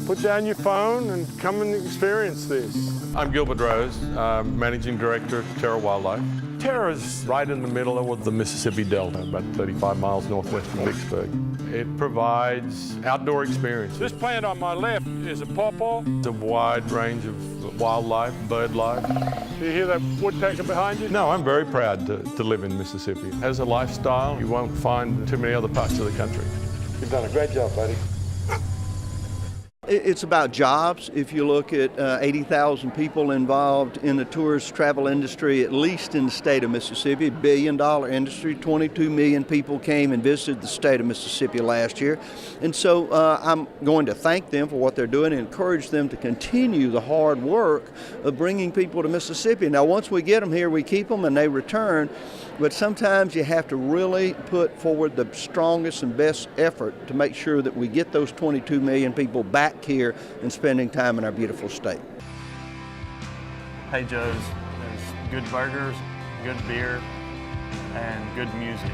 Put down your phone and come and experience this. I'm Gilbert Rose, Managing Director at Terra Wildlife. Terra is right in the middle of the Mississippi Delta, about 35 miles northwest of Vicksburg. It provides outdoor experience. This plant on my left is a pawpaw. It's a wide range of wildlife, bird life. Do you hear that woodpecker behind you? No, I'm very proud to live in Mississippi. As a lifestyle, you won't find too many other parts of the country. You've done a great job, buddy. It's about jobs. If you look at 80,000 people involved in the tourist travel industry, at least in the state of Mississippi, $1 billion industry, 22 million people came and visited the state of Mississippi last year. And so I'm going to thank them for what they're doing and encourage them to continue the hard work of bringing people to Mississippi. Now, once we get them here, we keep them and they return. But sometimes you have to really put forward the strongest and best effort to make sure that we get those 22 million people back here and spending time in our beautiful state. Hey Joe's, there's good burgers, good beer, and good music.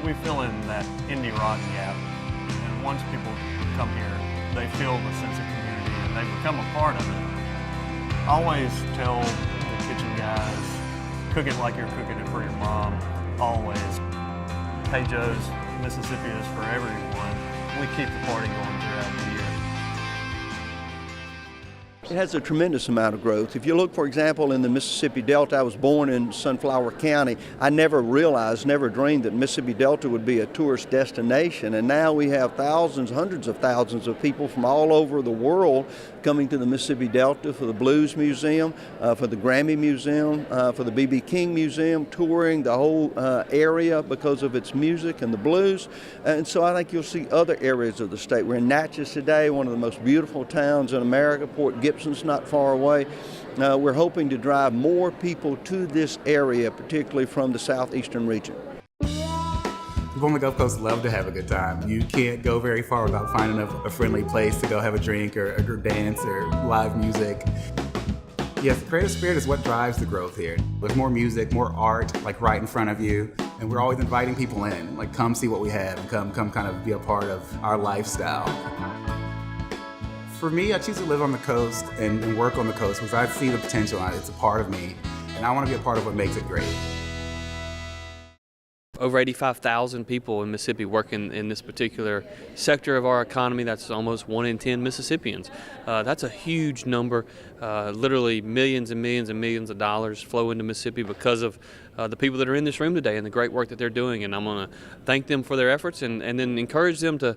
We fill in that indie rock gap, and once people come here, they feel the sense of community and they become a part of it. I always tell the kitchen guys, cook it like you're cooking it for your mom, always. Hey Joe's, Mississippi is for everyone. We keep the party going throughout the year. It has a tremendous amount of growth. If you look, for example, in the Mississippi Delta, I was born in Sunflower County. I never realized, never dreamed that Mississippi Delta would be a tourist destination. And now we have thousands, hundreds of thousands of people from all over the world coming to the Mississippi Delta for the Blues Museum, for the Grammy Museum, for the B.B. King Museum, touring the whole area because of its music and the blues. And so I think you'll see other areas of the state. We're in Natchez today, one of the most beautiful towns in America. Port Gibson's not far away. We're hoping to drive more people to this area, particularly from the southeastern region. People on the Gulf Coast love to have a good time. You can't go very far without finding a friendly place to go have a drink or a group dance or live music. Yes, the creative spirit is what drives the growth here. There's more music, more art, like right in front of you, and we're always inviting people in, like come see what we have and come kind of be a part of our lifestyle. For me, I choose to live on the coast and work on the coast because I see the potential in it. It's a part of me, and I want to be a part of what makes it great. Over 85,000 people in Mississippi work in this particular sector of our economy. That's almost 1 in 10 Mississippians. That's a huge number. Literally millions and millions and millions of dollars flow into Mississippi because of the people that are in this room today and the great work that they're doing. And I'm going to thank them for their efforts and then encourage them to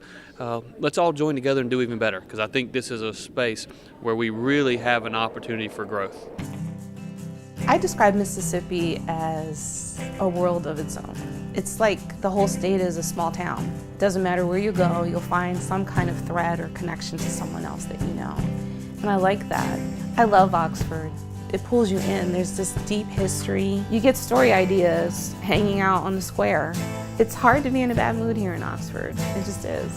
let's all join together and do even better, because I think this is a space where we really have an opportunity for growth. I describe Mississippi as a world of its own. It's like the whole state is a small town. Doesn't matter where you go, you'll find some kind of thread or connection to someone else that you know. And I like that. I love Oxford. It pulls you in. There's this deep history. You get story ideas hanging out on the square. It's hard to be in a bad mood here in Oxford. It just is.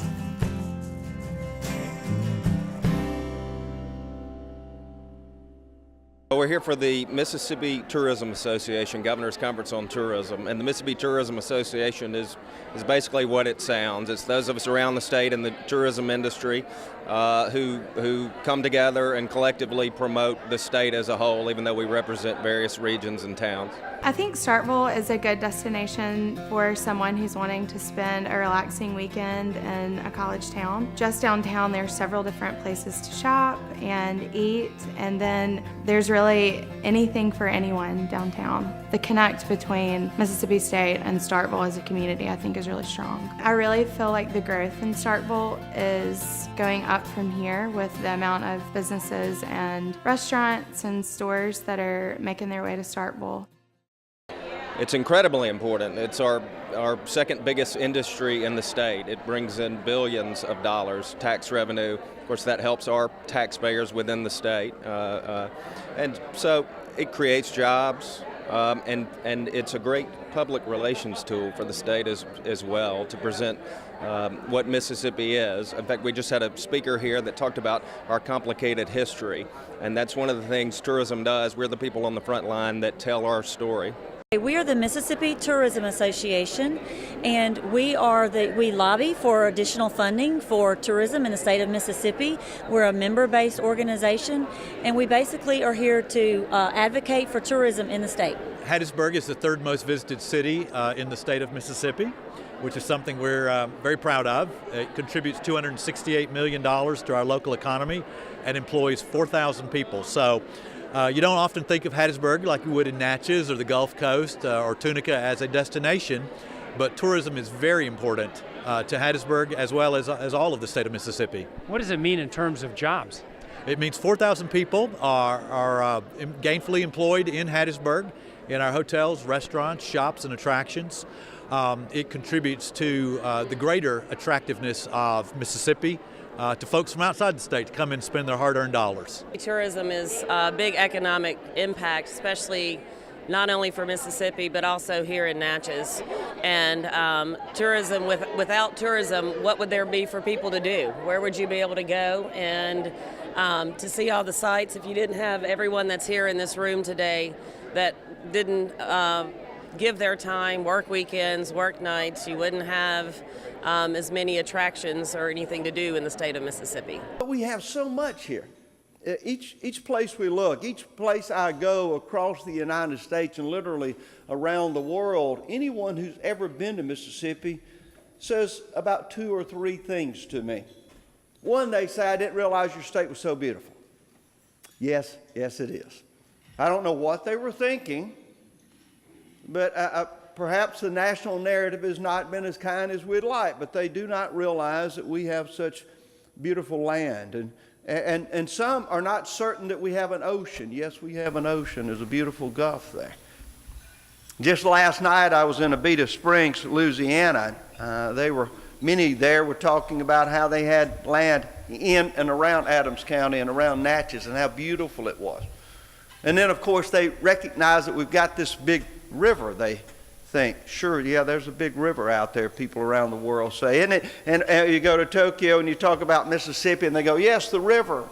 We're here for the Mississippi Tourism Association Governor's Conference on Tourism, and the Mississippi Tourism Association is basically what it sounds. It's those of us around the state in the tourism industry who come together and collectively promote the state as a whole, even though we represent various regions and towns. I think Starkville is a good destination for someone who's wanting to spend a relaxing weekend in a college town. Just downtown, there's several different places to shop and eat, and then there's really anything for anyone downtown. The connect between Mississippi State and Starkville as a community, I think, is really strong. I really feel like the growth in Starkville is going up from here with the amount of businesses and restaurants and stores that are making their way to Starkville. It's incredibly important. It's our second biggest industry in the state. It brings in billions of dollars tax revenue. Of course, that helps our taxpayers within the state. And so it creates jobs, and it's a great public relations tool for the state as well to present what Mississippi is. In fact, we just had a speaker here that talked about our complicated history, and that's one of the things tourism does. We're the people on the front line that tell our story. We are the Mississippi Tourism Association, and we lobby for additional funding for tourism in the state of Mississippi. We're a member-based organization, and we basically are here to advocate for tourism in the state. Hattiesburg is the third most visited city in the state of Mississippi, which is something we're very proud of. It contributes $268 million to our local economy and employs 4,000 people. So you don't often think of Hattiesburg like you would in Natchez or the Gulf Coast or Tunica as a destination, but tourism is very important to Hattiesburg as well as all of the state of Mississippi. What does it mean in terms of jobs? It means 4,000 people are gainfully employed in Hattiesburg in our hotels, restaurants, shops, and attractions. It contributes to the greater attractiveness of Mississippi to folks from outside the state to come in and spend their hard-earned dollars. Tourism is a big economic impact, especially not only for Mississippi, but also here in Natchez. And tourism, without tourism, what would there be for people to do? Where would you be able to go and to see all the sights if you didn't have everyone that's here in this room today that didn't give their time, work weekends, work nights? You wouldn't have as many attractions or anything to do in the state of Mississippi. But we have so much here. Each place we look, each place I go across the United States and literally around the world, anyone who's ever been to Mississippi says about 2 or 3 things to me. One, they say, I didn't realize your state was so beautiful. Yes, it is. I don't know what they were thinking, but perhaps the national narrative has not been as kind as we'd like, but they do not realize that we have such beautiful land. And some are not certain that we have an ocean. Yes, we have an ocean. There's a beautiful Gulf there. Just last night I was in Abita Springs, Louisiana. Many there were talking about how they had land in and around Adams County and around Natchez and how beautiful it was. And then, of course, they recognize that we've got this big river. They think, sure, yeah, there's a big river out there, people around the world say, isn't it? And you go to Tokyo and you talk about Mississippi and they go, yes, the river.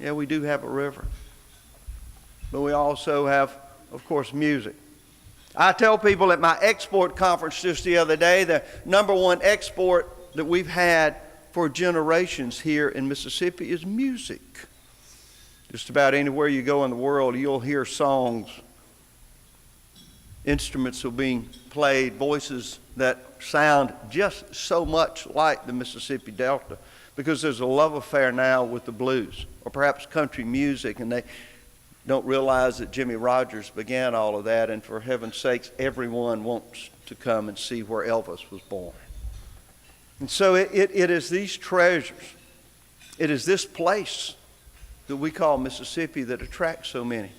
Yeah, we do have a river. But we also have, of course, music. I tell people at my export conference just the other day, the #1 export that we've had for generations here in Mississippi is music. Just about anywhere you go in the world, you'll hear songs. Instruments are being played, voices that sound just so much like the Mississippi Delta, because there's a love affair now with the blues, or perhaps country music, and they don't realize that Jimmy Rogers began all of that, and for heaven's sakes, everyone wants to come and see where Elvis was born. And so it is these treasures, it is this place that we call Mississippi that attracts so many.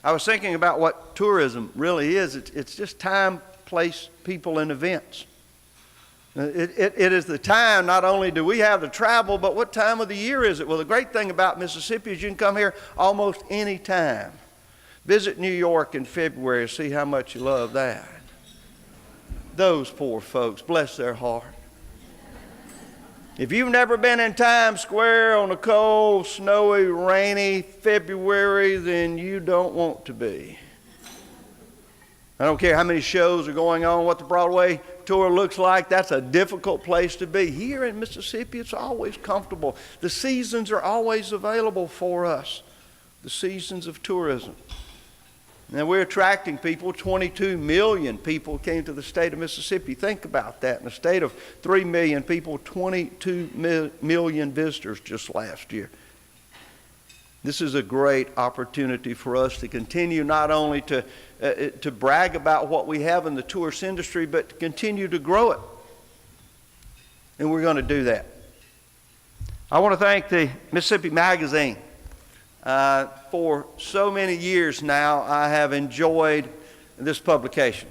I was thinking about what tourism really is. It's just time, place, people, and events. It is the time, not only do we have the travel, but what time of the year is it? Well, the great thing about Mississippi is you can come here almost any time. Visit New York in February, see how much you love that. Those poor folks, bless their heart. If you've never been in Times Square on a cold, snowy, rainy February, then you don't want to be. I don't care how many shows are going on, what the Broadway tour looks like, that's a difficult place to be. Here in Mississippi, it's always comfortable. The seasons are always available for us, the seasons of tourism. Now, we're attracting people. 22 million people came to the state of Mississippi. Think about that. In a state of 3 million people, 22 million visitors just last year. This is a great opportunity for us to continue not only to brag about what we have in the tourist industry, but to continue to grow it. And we're going to do that. I want to thank the Mississippi Magazine. For so many years now, I have enjoyed this publication.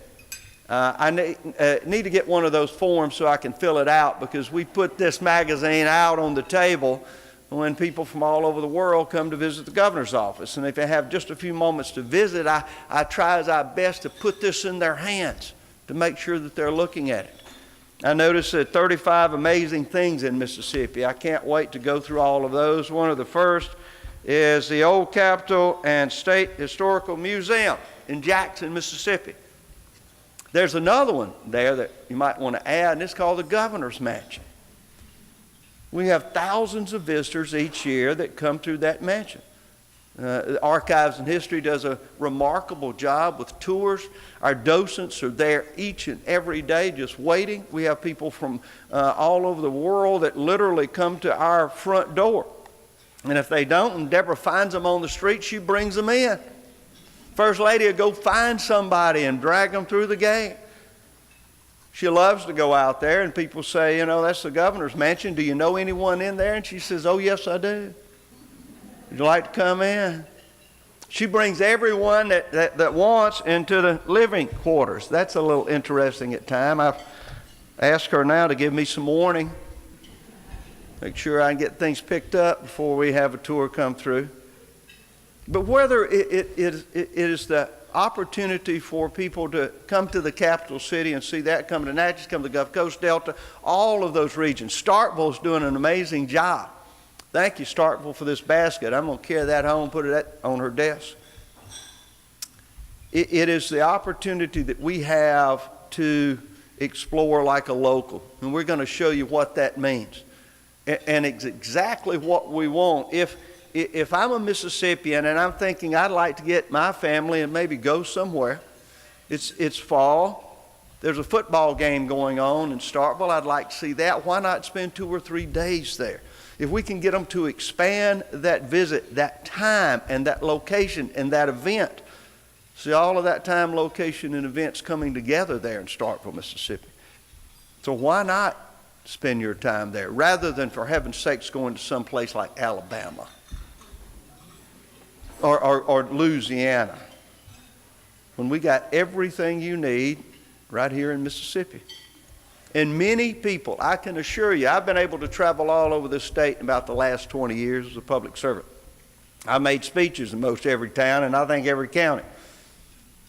I need to get one of those forms so I can fill it out, because we put this magazine out on the table when people from all over the world come to visit the governor's office. And if they have just a few moments to visit, I try as I best to put this in their hands to make sure that they're looking at it. I noticed 35 amazing things in Mississippi. I can't wait to go through all of those. One of the first is the Old Capitol and State Historical Museum. in Jackson, Mississippi. There's another one there that you might want to add, and it's called the Governor's Mansion. We have thousands of visitors each year that come through that mansion. Archives and History does a remarkable job with tours. Our docents are there each and every day just waiting. We have people from all over the world that literally come to our front door. And if they don't, and Deborah finds them on the street, she brings them in. First Lady will go find somebody and drag them through the gate. She loves to go out there, and people say, you know, that's the Governor's Mansion. Do you know anyone in there? And she says, oh, yes, I do. Would you like to come in? She brings everyone that wants into the living quarters. That's a little interesting at times. I've asked her now to give me some warning. Make sure I can get things picked up before we have a tour come through. But whether it is the opportunity for people to come to the capital city and see that, come to Natchez, come to the Gulf Coast Delta, all of those regions. Starkville's doing an amazing job. Thank you, Starkville, for this basket. I'm going to carry that home, put it on her desk. It is the opportunity that we have to explore like a local, and we're going to show you what that means. And it's exactly what we want. If I'm a Mississippian and I'm thinking I'd like to get my family and maybe go somewhere, it's fall, there's a football game going on in Starkville, I'd like to see that. Why not spend 2 or 3 days there? If we can get them to expand that visit, that time and that location and that event, see all of that time, location, and events coming together there in Starkville, Mississippi. So why not spend your time there rather than, for heaven's sakes, going to some place like Alabama or Louisiana, when we got everything you need right here in Mississippi. And many people, I can assure you, I've been able to travel all over this state in about the last 20 years as a public servant. I made speeches in most every town, and I think every county.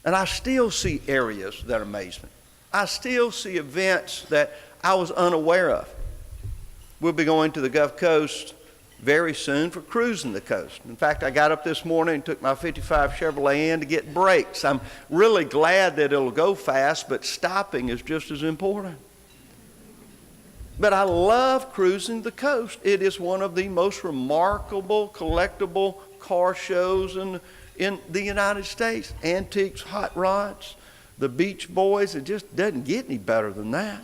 And I still see areas that amaze me. I still see events that I was unaware of. We'll be going to the Gulf Coast very soon for cruising the coast. In fact, I got up this morning and took my 55 Chevrolet in to get brakes. I'm really glad that it'll go fast, but stopping is just as important. But I love cruising the coast. It is one of the most remarkable collectible car shows in the United States. Antiques, hot rods, the Beach Boys. It just doesn't get any better than that.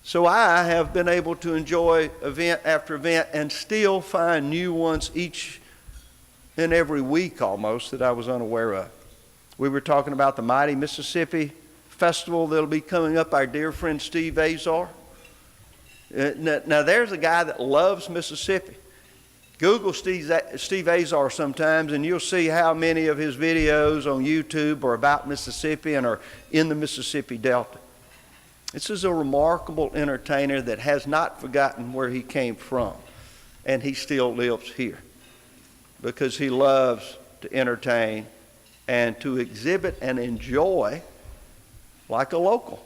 So I have been able to enjoy event after event and still find new ones each and every week almost that I was unaware of. We were talking about the Mighty Mississippi Festival that'll be coming up, our dear friend Steve Azar. Now there's a guy that loves Mississippi. Google Steve Azar sometimes and you'll see how many of his videos on YouTube are about Mississippi and are in the Mississippi Delta. This is a remarkable entertainer that has not forgotten where he came from, and he still lives here because he loves to entertain and to exhibit and enjoy like a local.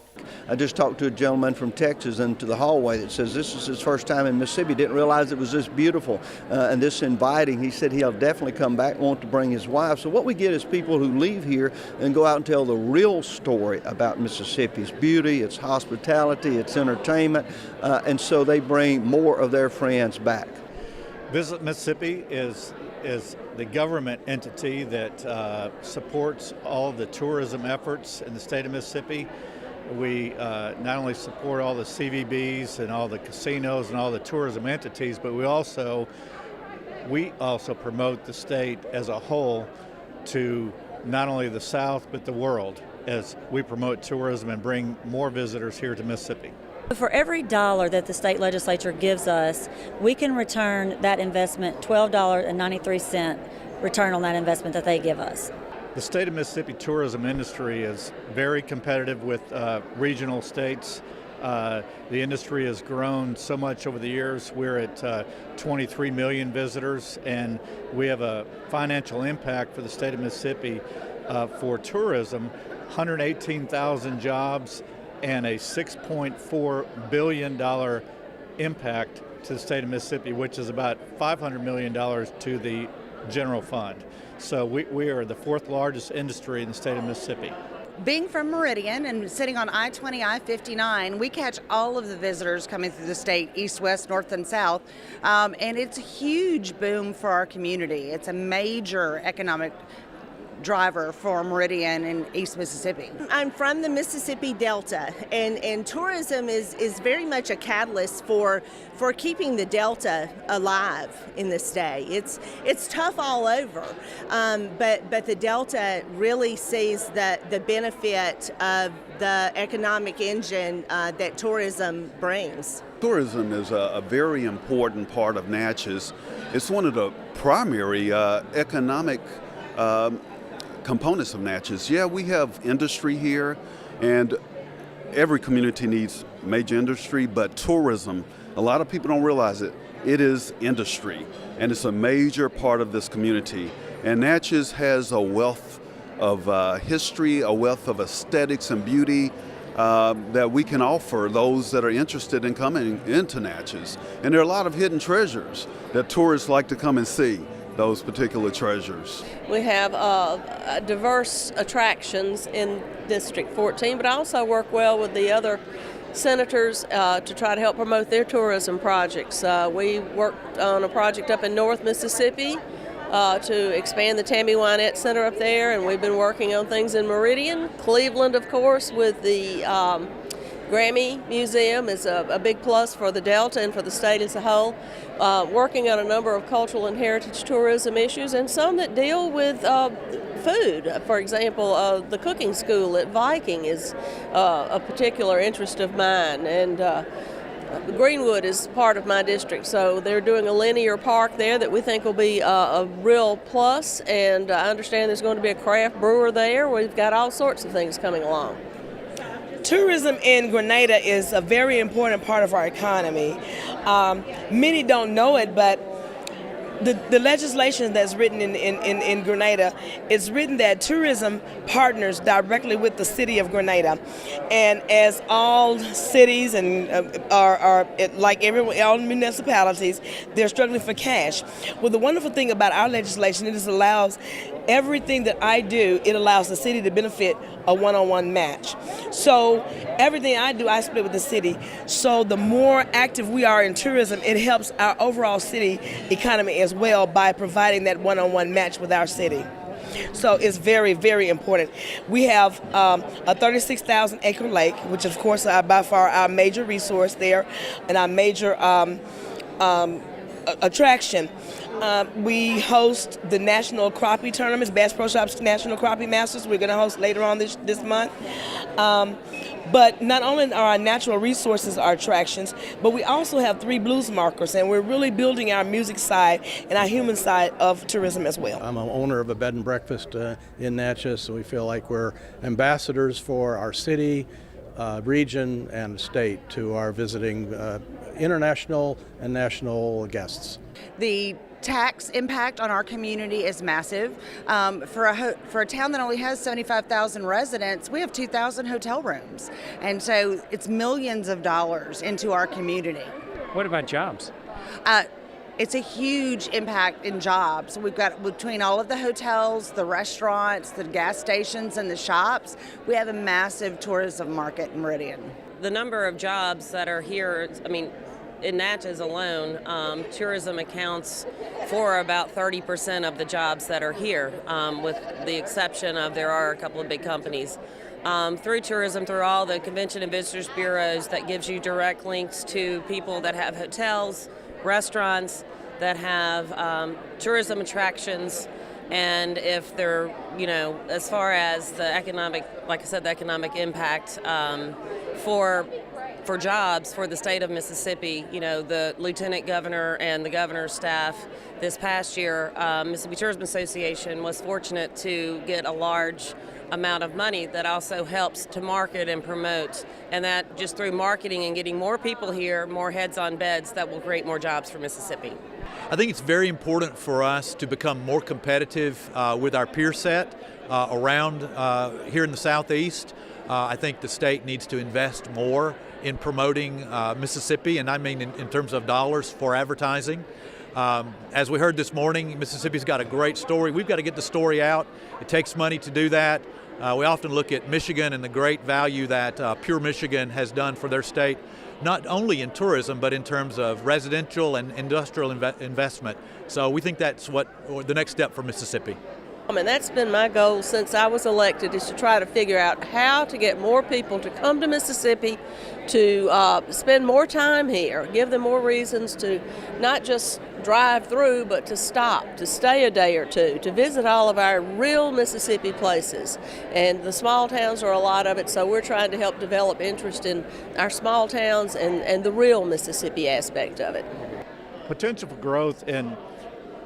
I just talked to a gentleman from Texas into the hallway that says this is his first time in Mississippi, didn't realize it was this beautiful and this inviting. He said he'll definitely come back, want to bring his wife. So what we get is people who leave here and go out and tell the real story about Mississippi, its beauty, its hospitality, its entertainment, and so they bring more of their friends back. Visit Mississippi is the government entity that supports all of the tourism efforts in the state of Mississippi. We not only support all the CVBs and all the casinos and all the tourism entities, but we also promote the state as a whole to not only the South but the world as we promote tourism and bring more visitors here to Mississippi. For every dollar that the state legislature gives us, we can return that investment $12.93 return on that investment that they give us. The state of Mississippi tourism industry is very competitive with regional states. The industry has grown so much over the years. We're at 23 million visitors, and we have a financial impact for the state of Mississippi for tourism, 118,000 jobs and a $6.4 billion impact to the state of Mississippi, which is about $500 million to the general fund. So we are the 4th largest industry in the state of Mississippi. Being from Meridian and sitting on I-20, I-59, we catch all of the visitors coming through the state, east, west, north, and south, and it's a huge boom for our community. It's a major economic driver for Meridian and East Mississippi. I'm from the Mississippi Delta, and tourism is very much a catalyst for keeping the Delta alive in this day. It's tough all over, but the Delta really sees the benefit of the economic engine that tourism brings. Tourism is a very important part of Natchez. It's one of the primary economic components of Natchez. Yeah, we have industry here, and every community needs major industry, but tourism, a lot of people don't realize it. It is industry, and it's a major part of this community. And Natchez has a wealth of history, a wealth of aesthetics and beauty that we can offer those that are interested in coming into Natchez. And there are a lot of hidden treasures that tourists like to come and see, those particular treasures. We have diverse attractions in District 14, but I also work well with the other senators to try to help promote their tourism projects. We worked on a project up in North Mississippi to expand the Tammy Wynette Center up there, and we've been working on things in Meridian. Cleveland, of course, with the Grammy Museum is a big plus for the Delta and for the state as a whole. Working on a number of cultural and heritage tourism issues, and some that deal with food. For example, the cooking school at Viking is a particular interest of mine, and Greenwood is part of my district, so they're doing a linear park there that we think will be a real plus, and I understand there's going to be a craft brewer there. We've got all sorts of things coming along. Tourism in Grenada is a very important part of our economy. Many don't know it, but the legislation that's written in Grenada, it's written that tourism partners directly with the city of Grenada. And as all cities and are like all municipalities, they're struggling for cash. Well, the wonderful thing about our legislation, it just allows everything that I do, it allows the city to benefit a one-on-one match. So everything I do, I split with the city. So the more active we are in tourism, it helps our overall city economy as well by providing that one-on-one match with our city. So it's very, very important. We have a 36,000 acre lake, which of course are by far our major resource there and our major attraction. We host the National Crappie Tournaments, Bass Pro Shops National Crappie Masters. We're going to host later on this month. But not only are our natural resources our attractions, but we also have 3 blues markers, and we're really building our music side and our human side of tourism as well. I'm an owner of a bed and breakfast in Natchez, so we feel like we're ambassadors for our city, region, and state to our visiting international and national guests. The tax impact on our community is massive. For a town that only has 75,000 residents, we have 2,000 hotel rooms. And so it's millions of dollars into our community. What about jobs? It's a huge impact in jobs. We've got, between all of the hotels, the restaurants, the gas stations, and the shops, we have a massive tourism market in Meridian. The number of jobs that are here, in Natchez alone, tourism accounts for about 30% of the jobs that are here, with the exception of there are a couple of big companies. Through tourism, through all the convention and visitors bureaus, that gives you direct links to people that have hotels, restaurants, that have tourism attractions, and if they're, as far as the economic, like I said, the economic impact for jobs for the state of Mississippi, the lieutenant governor and the governor's staff this past year, Mississippi Tourism Association was fortunate to get a large amount of money that also helps to market and promote, and that just through marketing and getting more people here, more heads on beds, that will create more jobs for Mississippi. I think it's very important for us to become more competitive with our peer set around here in the Southeast. I think the state needs to invest more in promoting Mississippi, and I mean in terms of dollars for advertising. As we heard this morning, Mississippi's got a great story. We've got to get the story out. It takes money to do that. We often look at Michigan and the great value that Pure Michigan has done for their state, not only in tourism, but in terms of residential and industrial investment. So we think that's the next step for Mississippi. And that's been my goal since I was elected, is to try to figure out how to get more people to come to Mississippi, to spend more time here, give them more reasons to not just drive through, but to stop, to stay a day or two, to visit all of our real Mississippi places. And the small towns are a lot of it, so we're trying to help develop interest in our small towns and the real Mississippi aspect of it. Potential for growth in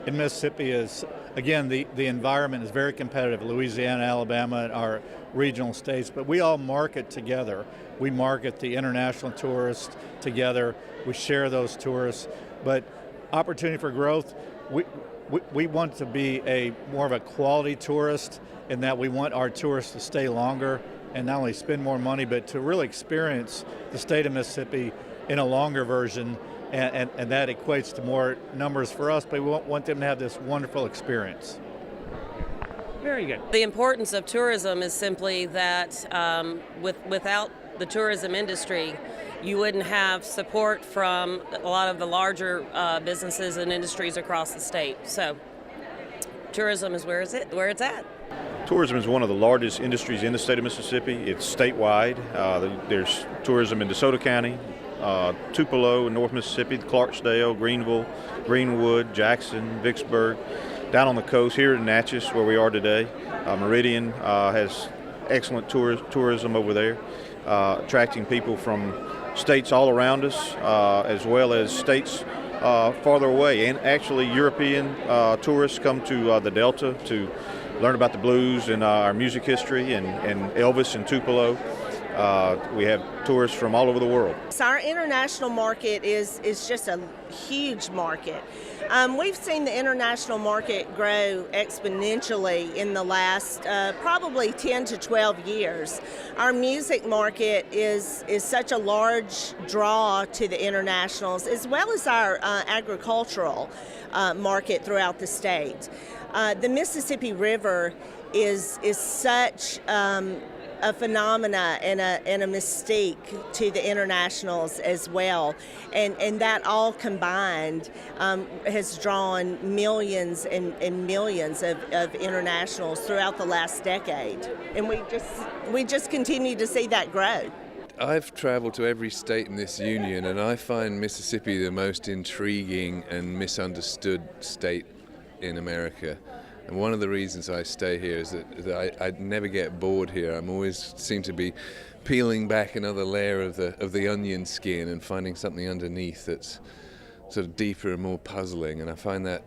Mississippi is, again, the environment is very competitive. Louisiana, Alabama are regional states, but we all market together. We market the international tourists together. We share those tourists. But opportunity for growth, we want to be more of a quality tourist, in that we want our tourists to stay longer and not only spend more money, but to really experience the state of Mississippi in a longer version. And that equates to more numbers for us, but we want them to have this wonderful experience. Very good. The importance of tourism is simply that without the tourism industry, you wouldn't have support from a lot of the larger businesses and industries across the state. So tourism is where it's at. Tourism is one of the largest industries in the state of Mississippi. It's statewide. There's tourism in DeSoto County, Tupelo in North Mississippi, Clarksdale, Greenville, Greenwood, Jackson, Vicksburg, down on the coast here in Natchez where we are today. Meridian has excellent tourism over there, attracting people from states all around us, as well as states farther away. And actually European tourists come to the Delta to learn about the blues and our music history and Elvis and Tupelo. We have tourists from all over the world. So our international market is just a huge market. We've seen the international market grow exponentially in the last probably 10 to 12 years. Our music market is such a large draw to the internationals, as well as our agricultural market throughout the state. The Mississippi River is such a phenomena and a mystique to the internationals as well, and that all combined has drawn millions and millions of internationals throughout the last decade, and we just continue to see that grow. I've traveled to every state in this union, and I find Mississippi the most intriguing and misunderstood state in America. And one of the reasons I stay here is that I never get bored here. I'm always seem to be peeling back another layer of the onion skin and finding something underneath that's sort of deeper and more puzzling. And I find that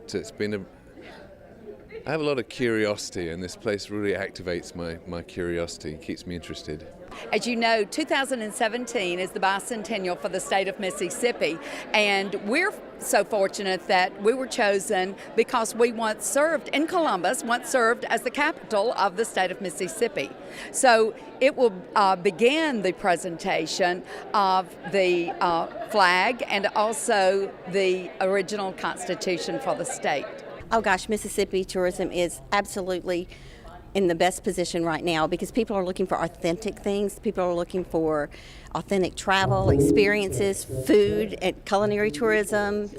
I have a lot of curiosity, and this place really activates my curiosity, keeps me interested. As you know, 2017 is the bicentennial for the state of Mississippi, and we're so fortunate that we were chosen because we once served in Columbus, once served as the capital of the state of Mississippi. So it will begin the presentation of the flag and also the original constitution for the state. Oh gosh, Mississippi tourism is absolutely in the best position right now because people are looking for authentic things. People are looking for authentic travel, experiences, food, and culinary tourism,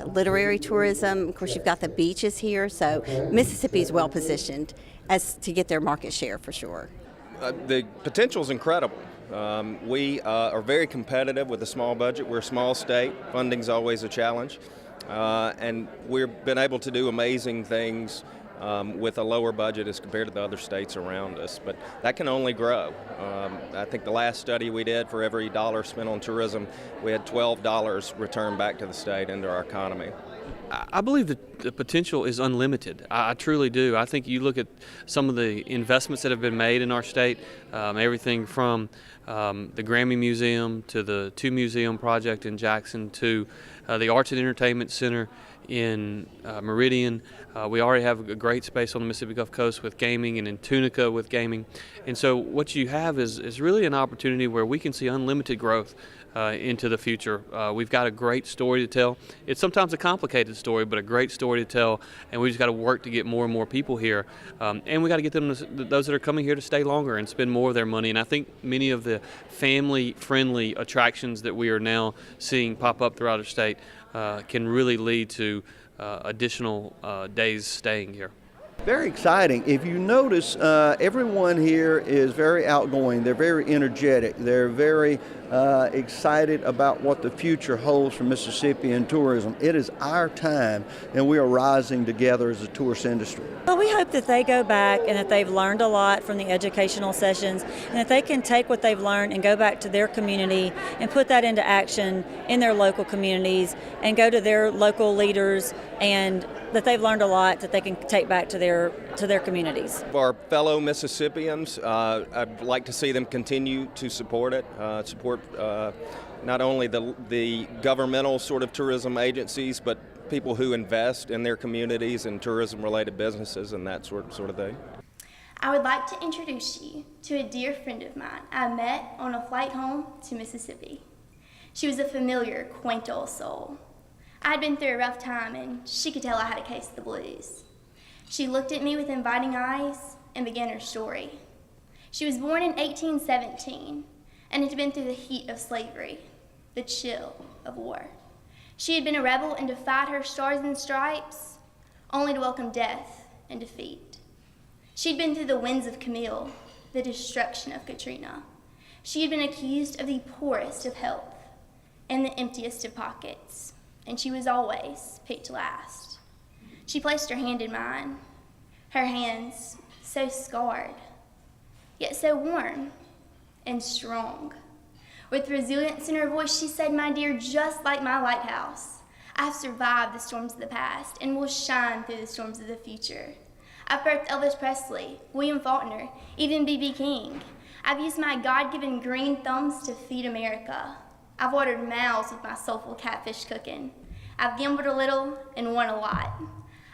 literary tourism. Of course, you've got the beaches here, so Mississippi is well positioned as to get their market share for sure. The potential is incredible. We are very competitive with a small budget. We're a small state. Funding's always a challenge. And we've been able to do amazing things with a lower budget as compared to the other states around us, but that can only grow. I think the last study we did, for every dollar spent on tourism, we had $12 returned back to the state into our economy. I believe that the potential is unlimited. I truly do. I think you look at some of the investments that have been made in our state, everything from the Grammy Museum to the Two Museum project in Jackson to the Arts and Entertainment Center in Meridian. We already have a great space on the Mississippi Gulf Coast with gaming, and in Tunica with gaming. And so what you have is really an opportunity where we can see unlimited growth into the future. We've got a great story to tell. It's sometimes a complicated story, but a great story to tell, and we just got to work to get more and more people here. And we got to get them, those that are coming here, to stay longer and spend more of their money. And I think many of the family-friendly attractions that we are now seeing pop up throughout our state can really lead to additional days staying here. Very exciting. If you notice, everyone here is very outgoing. They're very energetic. They're very excited about what the future holds for Mississippi and tourism. It is our time, and we are rising together as a tourist industry. Well, we hope that they go back and that they've learned a lot from the educational sessions, and that they can take what they've learned and go back to their community and put that into action in their local communities, and go to their local leaders, and that they've learned a lot that they can take back to their communities. Our fellow Mississippians, I'd like to see them continue to support it, support not only the governmental sort of tourism agencies, but people who invest in their communities and tourism-related businesses and that sort of thing. I would like to introduce you to a dear friend of mine I met on a flight home to Mississippi. She was a familiar, quaint old soul. I had been through a rough time, and she could tell I had a case of the blues. She looked at me with inviting eyes and began her story. She was born in 1817 and had been through the heat of slavery, the chill of war. She had been a rebel and defied her stars and stripes, only to welcome death and defeat. She'd been through the winds of Camille, the destruction of Katrina. She had been accused of the poorest of health and the emptiest of pockets, and she was always picked last. She placed her hand in mine, her hands so scarred, yet so warm and strong. With resilience in her voice, she said, "My dear, just like my lighthouse, I have survived the storms of the past and will shine through the storms of the future. I've birthed Elvis Presley, William Faulkner, even B.B. King. I've used my God-given green thumbs to feed America. I've watered mouths with my soulful catfish cooking. I've gambled a little and won a lot.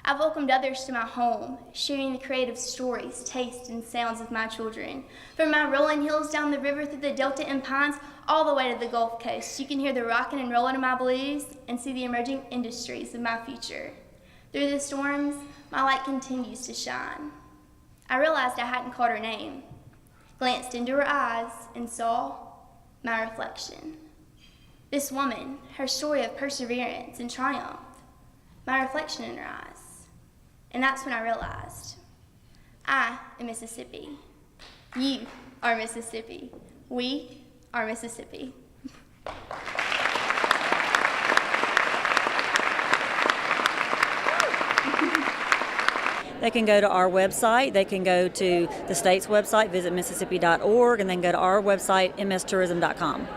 I've welcomed others to my home, sharing the creative stories, tastes, and sounds of my children. From my rolling hills down the river through the Delta and Pines, all the way to the Gulf Coast, you can hear the rocking and rolling of my blues and see the emerging industries of my future. Through the storms, my light continues to shine." I realized I hadn't caught her name, glanced into her eyes, and saw my reflection. This woman, her story of perseverance and triumph, my reflection in her eyes. And that's when I realized, I am Mississippi. You are Mississippi. We are Mississippi. They can go to our website, they can go to the state's website, visit Mississippi.org, and then go to our website, mstourism.com.